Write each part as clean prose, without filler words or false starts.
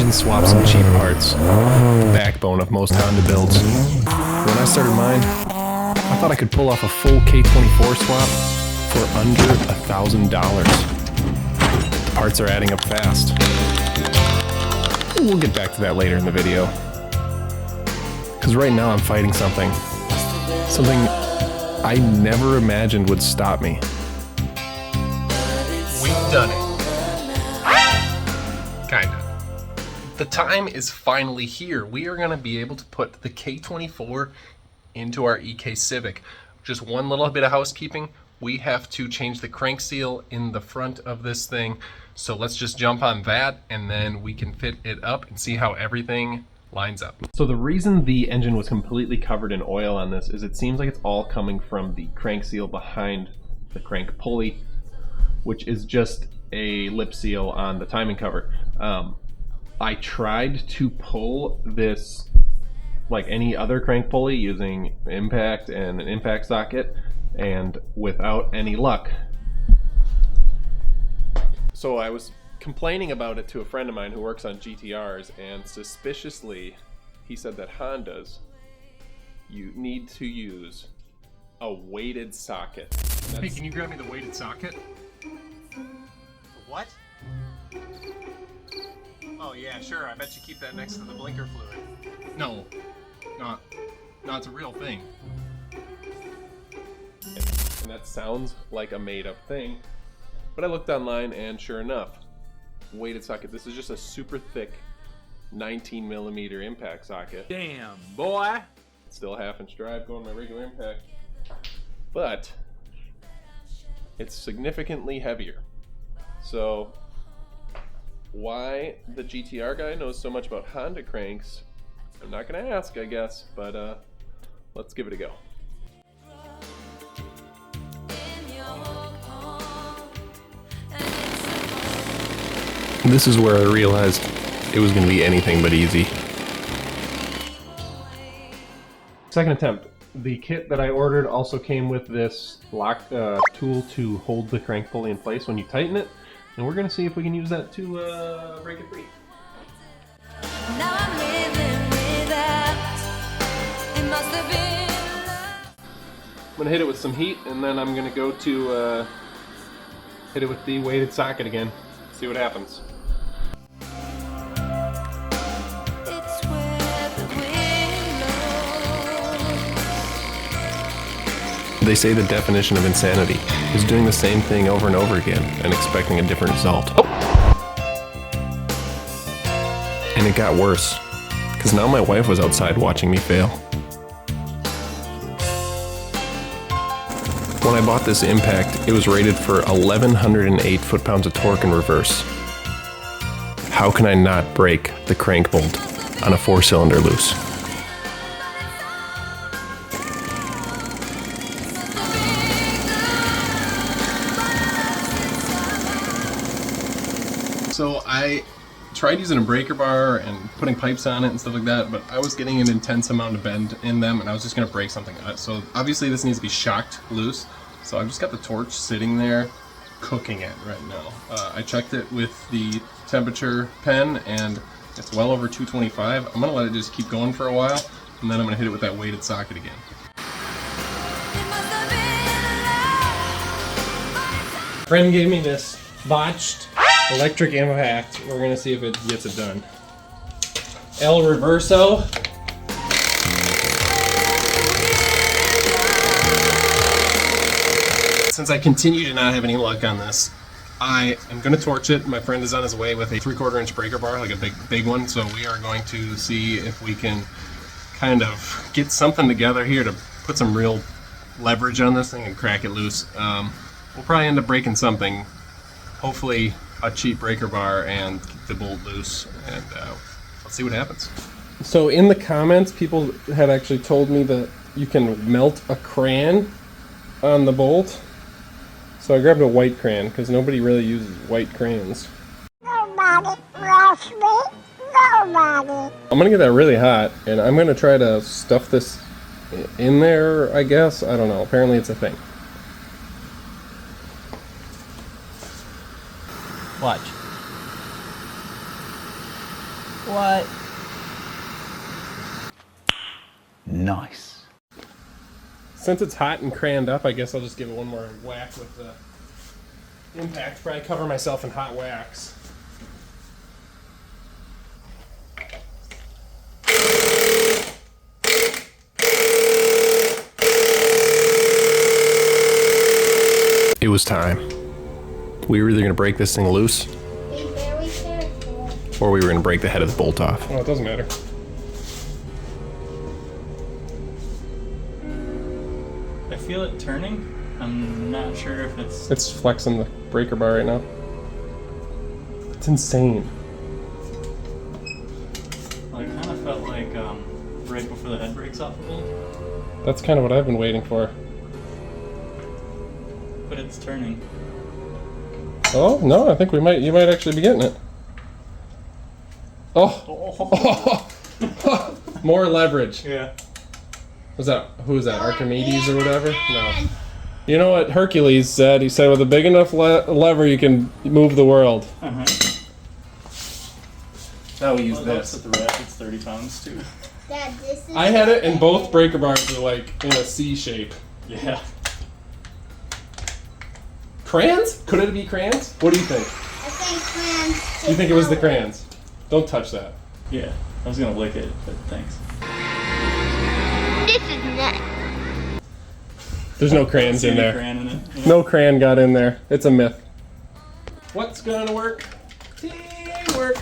and swap some cheap parts. The backbone of most Honda builds. When I started mine, I thought I could pull off a full K24 swap for under $1,000. The parts are adding up fast. We'll get back to that later in the video. Because right now I'm fighting something I never imagined would stop me. We've done it. Kinda. The time is finally here. We are gonna be able to put the K24 into our EK Civic. Just one little bit of housekeeping. We have to change the crank seal in the front of this thing. So let's just jump on that and then we can fit it up and see how everything lines up. So the reason the engine was completely covered in oil on this is it seems like it's all coming from the crank seal behind the crank pulley, which is just a lip seal on the timing cover. I tried to pull this like any other crank pulley using impact and an impact socket, and without any luck. So I was complaining about it to a friend of mine who works on GTRs, and suspiciously he said that Hondas, you need to use a weighted socket. Hey, can you grab me the weighted socket? What? Oh yeah, sure. I bet you keep that next to the blinker fluid. No, it's a real thing. And that sounds like a made-up thing, but I looked online and sure enough, weighted socket. This is just a super thick 19mm impact socket. Damn, boy! Still a 1/2 inch drive going my regular impact, but it's significantly heavier. So why the GTR guy knows so much about Honda cranks, I'm not gonna ask, I guess, but let's give it a go. This is where I realized it was going to be anything but easy. Second attempt. The kit that I ordered also came with this lock tool to hold the crank pulley in place when you tighten it, and we're going to see if we can use that to break it free. Now I'm living without. It must have been. I'm going to hit it with some heat, and then I'm going to go to hit it with the weighted socket again. See what happens. They say the definition of insanity is doing the same thing over and over again and expecting a different result. Oh. And it got worse, because now my wife was outside watching me fail. When I bought this impact, it was rated for 1,108 foot-pounds of torque in reverse. How can I not break the crank bolt on a 4-cylinder loose? So I tried using a breaker bar and putting pipes on it and stuff like that, but I was getting an intense amount of bend in them and I was just going to break something out. So obviously this needs to be shocked loose. So I've just got the torch sitting there cooking it right now. I checked it with the temperature pen and it's well over 225. I'm going to let it just keep going for a while and then I'm going to hit it with that weighted socket again. Friend gave me this botched electric impact. We're gonna see if it gets it done. El Reverso. Since I continue to not have any luck on this, I am gonna torch it. My friend is on his way with a 3/4 inch breaker bar, like a big one. So we are going to see if we can kind of get something together here to put some real leverage on this thing and crack it loose. We'll probably end up breaking something. Hopefully a cheap breaker bar and keep the bolt loose, and let's see what happens. So in the comments, people had actually told me that you can melt a crayon on the bolt. So I grabbed a white crayon because nobody really uses white crayons. Nobody loves me. Nobody. I'm gonna get that really hot, and I'm gonna try to stuff this in there, I guess. I don't know. Apparently it's a thing. Watch. What? Nice. Since it's hot and craned up, I guess I'll just give it one more whack with the impact. Probably cover myself in hot wax. It was time. We were either going to break this thing loose, Be very careful. or we were going to break the head of the bolt off. Oh, it doesn't matter. I feel it turning. I'm not sure if it's... It's flexing the breaker bar right now. It's insane. Well, it kind of felt like right before the head breaks off a little. That's kind of what I've been waiting for. But it's turning. Oh, no, I think you might actually be getting it. Oh! More leverage. Yeah. Who was that, Archimedes or whatever? No. You know what Hercules said? He said, with a big enough lever, you can move the world. Uh-huh. Now we use Well, this. at the rack, it's 30 pounds too. Dad, this is I had it, and both breaker bars were like in a C shape. Yeah. Crayons? Could it be crayons? What do you think? I think crayons. You think it was the crayons? Don't touch that. Yeah. I was gonna lick it, but thanks. This is nuts. There's no crayons in See any there. crayon in it? Yeah. No crayon got in there. It's a myth. What's gonna work? Teamwork.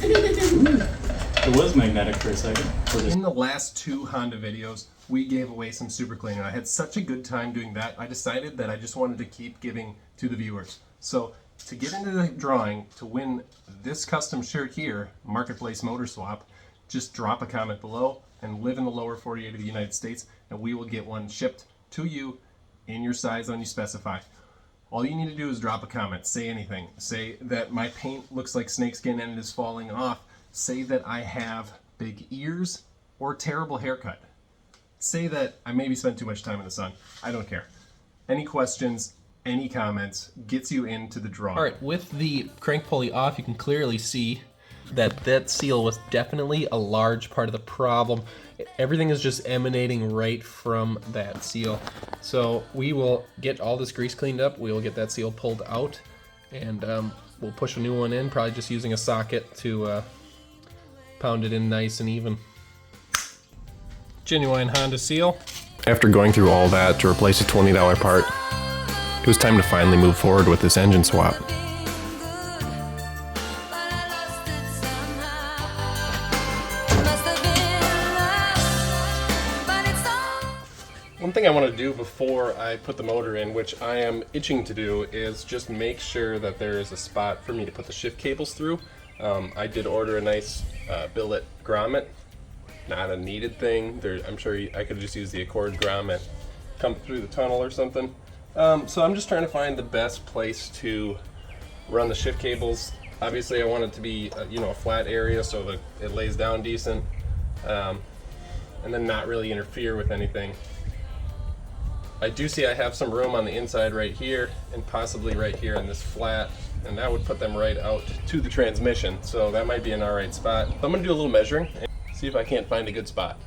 It was magnetic for a second. In the last 2 Honda videos, we gave away some super cleaner. I had such a good time doing that, I decided that I just wanted to keep giving to the viewers. So, to get into the drawing, to win this custom shirt here, Marketplace Motor Swap, just drop a comment below and live in the lower 48 of the United States, and we will get one shipped to you in your size on you specify. All you need to do is drop a comment, say anything. Say that my paint looks like snakeskin and it is falling off. Say that I have big ears or terrible haircut. Say that I maybe spent too much time in the sun. I don't care. Any questions, any comments gets you into the draw. All right, with the crank pulley off, you can clearly see that seal was definitely a large part of the problem. Everything is just emanating right from that seal. So we will get all this grease cleaned up. We will get that seal pulled out, and we'll push a new one in, probably just using a socket to pound it in nice and even. Genuine Honda seal. After going through all that to replace a $20 part, it was time to finally move forward with this engine swap. One thing I want to do before I put the motor in, which I am itching to do, is just make sure that there is a spot for me to put the shift cables through. I did order a nice billet grommet, not a needed thing. I'm sure I could just use the Accord grommet, come through the tunnel or something. So I'm just trying to find the best place to run the shift cables. Obviously I want it to be a flat area so that it lays down decent, and then not really interfere with anything. I do see I have some room on the inside right here and possibly right here in this flat, and that would put them right out to the transmission, so that might be an alright spot. So I'm going to do a little measuring and see if I can't find a good spot.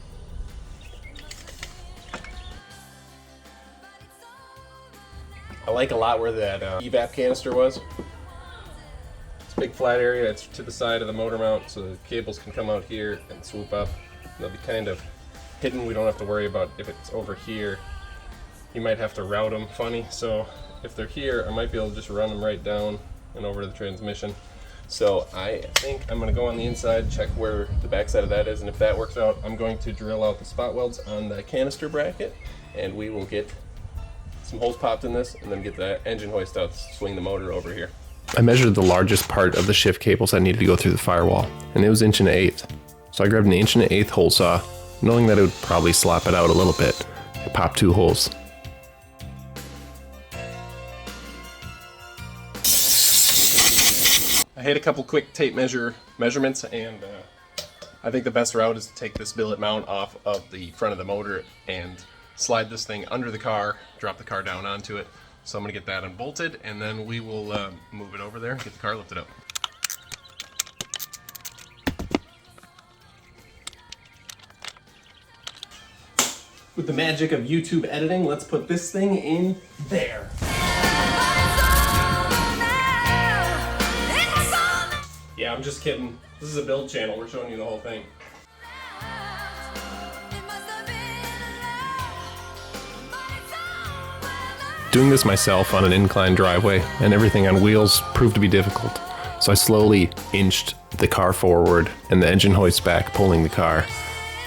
I like a lot where that evap canister was. It's a big flat area, it's to the side of the motor mount, so the cables can come out here and swoop up. They'll be kind of hidden. We don't have to worry about if it's over here. You might have to route them funny, so if they're here, I might be able to just run them right down and over to the transmission. So I think I'm going to go on the inside, check where the backside of that is, and if that works out, I'm going to drill out the spot welds on the canister bracket, and we will get some holes popped in this, and then get the engine hoist out to swing the motor over here. I measured the largest part of the shift cables that needed to go through the firewall, and it was 1 1/8. So I grabbed an 1 1/8 hole saw, knowing that it would probably slop it out a little bit. I popped 2 holes. I hit a couple quick tape measurements, and I think the best route is to take this billet mount off of the front of the motor and slide this thing under the car, drop the car down onto it. So I'm going to get that unbolted, and then we will move it over there and get the car lifted up. With the magic of YouTube editing, let's put this thing in there. Yeah, I'm just kidding. This is a build channel. We're showing you the whole thing. Doing this myself on an inclined driveway and everything on wheels proved to be difficult. So I slowly inched the car forward and the engine hoist back, pulling the car,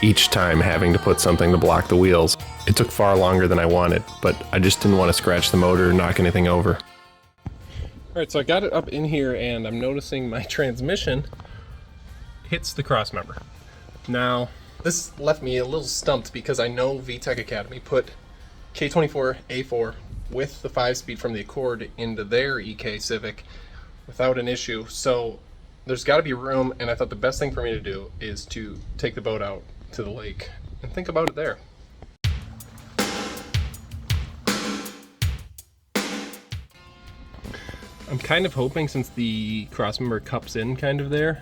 each time having to put something to block the wheels. It took far longer than I wanted, but I just didn't want to scratch the motor or knock anything over. Alright, so I got it up in here and I'm noticing my transmission hits the crossmember. Now, this left me a little stumped because I know VTech Academy put K24 A4 with the 5-speed from the Accord into their EK Civic without an issue. So there's got to be room, and I thought the best thing for me to do is to take the boat out to the lake and think about it there. I'm kind of hoping, since the crossmember cups in kind of there,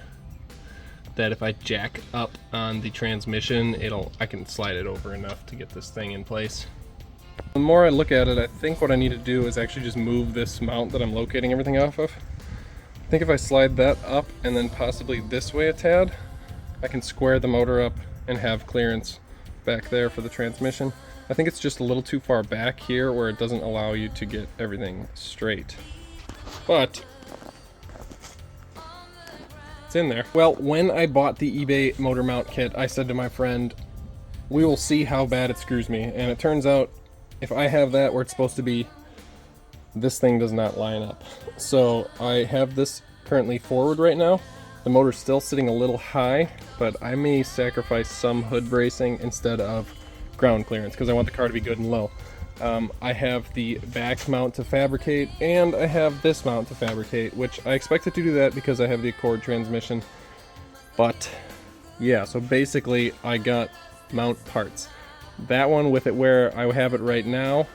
that if I jack up on the transmission, I can slide it over enough to get this thing in place. The more I look at it, I think what I need to do is actually just move this mount that I'm locating everything off of. I think if I slide that up and then possibly this way a tad, I can square the motor up and have clearance back there for the transmission. I think it's just a little too far back here where it doesn't allow you to get everything straight. But it's in there. Well, when I bought the eBay motor mount kit, I said to my friend, we will see how bad it screws me. And it turns out, if I have that where it's supposed to be, this thing does not line up. So I have this currently forward right now. The motor's still sitting a little high, but I may sacrifice some hood bracing instead of ground clearance because I want the car to be good and low. I have the back mount to fabricate, and I have this mount to fabricate, which I expected to do that because I have the Accord transmission. But yeah, so basically I got mount parts. That one with it where I have it right now,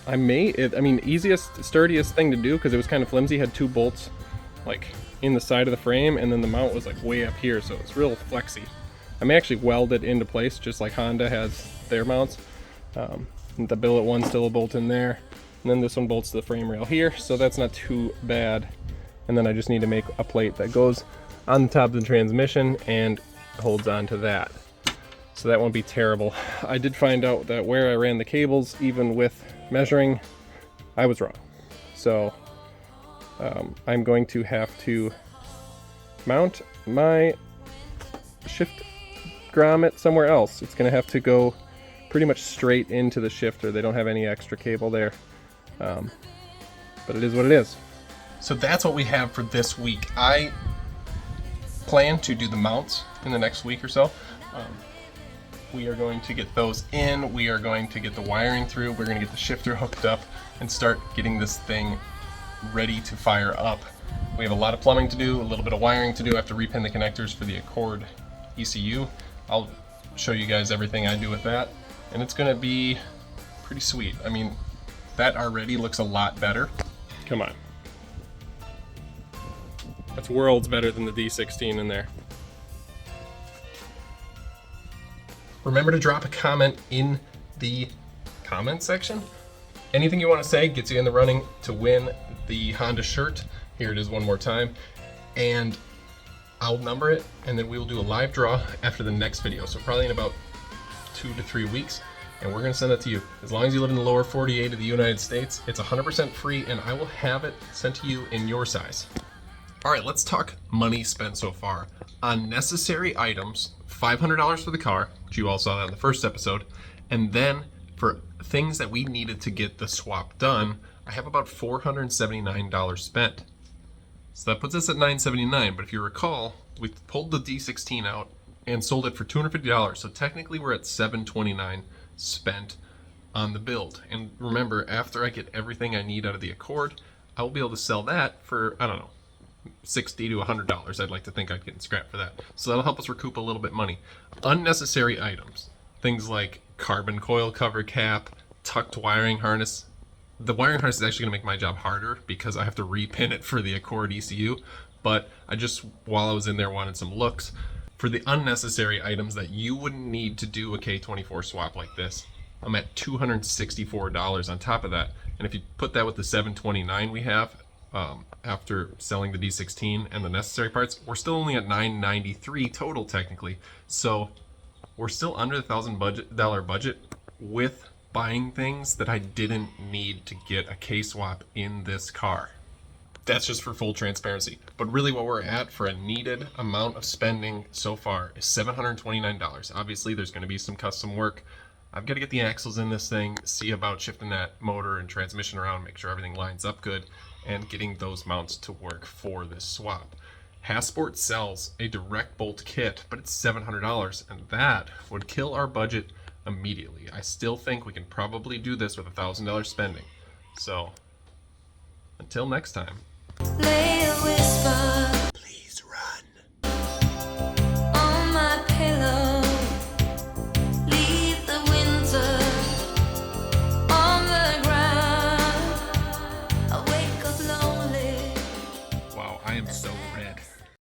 easiest, sturdiest thing to do, because it was kind of flimsy, had 2 bolts like in the side of the frame, and then the mount was like way up here, so it's real flexy. I may actually weld it into place just like Honda has their mounts. The billet one's still a bolt in there, and then this one bolts to the frame rail here, so that's not too bad. And then I just need to make a plate that goes on the top of the transmission and holds on to that. So that won't be terrible. I did find out that where I ran the cables, even with measuring, I was wrong. So I'm going to have to mount my shift grommet somewhere else. It's going to have to go pretty much straight into the shifter. They don't have any extra cable there. But it is what it is. So that's what we have for this week. I plan to do the mounts in the next week or so. We are going to get those in, we are going to get the wiring through, we're going to get the shifter hooked up and start getting this thing ready to fire up. We have a lot of plumbing to do, a little bit of wiring to do. I have to repin the connectors for the Accord ECU. I'll show you guys everything I do with that, and it's going to be pretty sweet. I mean, that already looks a lot better. Come on. That's worlds better than the D16 in there. Remember to drop a comment in the comment section. Anything you want to say gets you in the running to win the Honda shirt. Here it is one more time. And I'll number it, and then we will do a live draw after the next video. So probably in about 2 to 3 weeks. And we're going to send that to you. As long as you live in the lower 48 of the United States, it's 100% free, and I will have it sent to you in your size. All right, let's talk money spent so far. On necessary items, $500 for the car, which you all saw that in the first episode, and then for things that we needed to get the swap done, I have about $479 spent. So that puts us at $979, but if you recall, we pulled the D16 out and sold it for $250, so technically we're at $729 spent on the build. And remember, after I get everything I need out of the Accord, I will be able to sell that for, I don't know, $60 to $100. I'd like to think I'd get in scrap for that. So that'll help us recoup a little bit money. Unnecessary items, things like carbon coil cover cap, tucked wiring harness. The wiring harness is actually going to make my job harder because I have to repin it for the Accord ECU, but I just, while I was in there, wanted some looks. For the unnecessary items that you wouldn't need to do a K24 swap like this, I'm at $264 on top of that. And if you put that with the $729 we have after selling the D16 and the necessary parts, we're still only at $993 total technically. So we're still under the $1,000 budget with buying things that I didn't need to get a K-swap in this car. That's just for full transparency. But really what we're at for a needed amount of spending so far is $729. Obviously there's going to be some custom work. I've got to get the axles in this thing, see about shifting that motor and transmission around, make sure everything lines up good, and getting those mounts to work for this swap. Hasport sells a direct bolt kit, but it's $700, and that would kill our budget immediately. I still think we can probably do this with $1,000 spending. So, until next time. Lay a whisper Please run. on my pillow. Leave the winter on the ground. I wake up lonely. Wow, I am so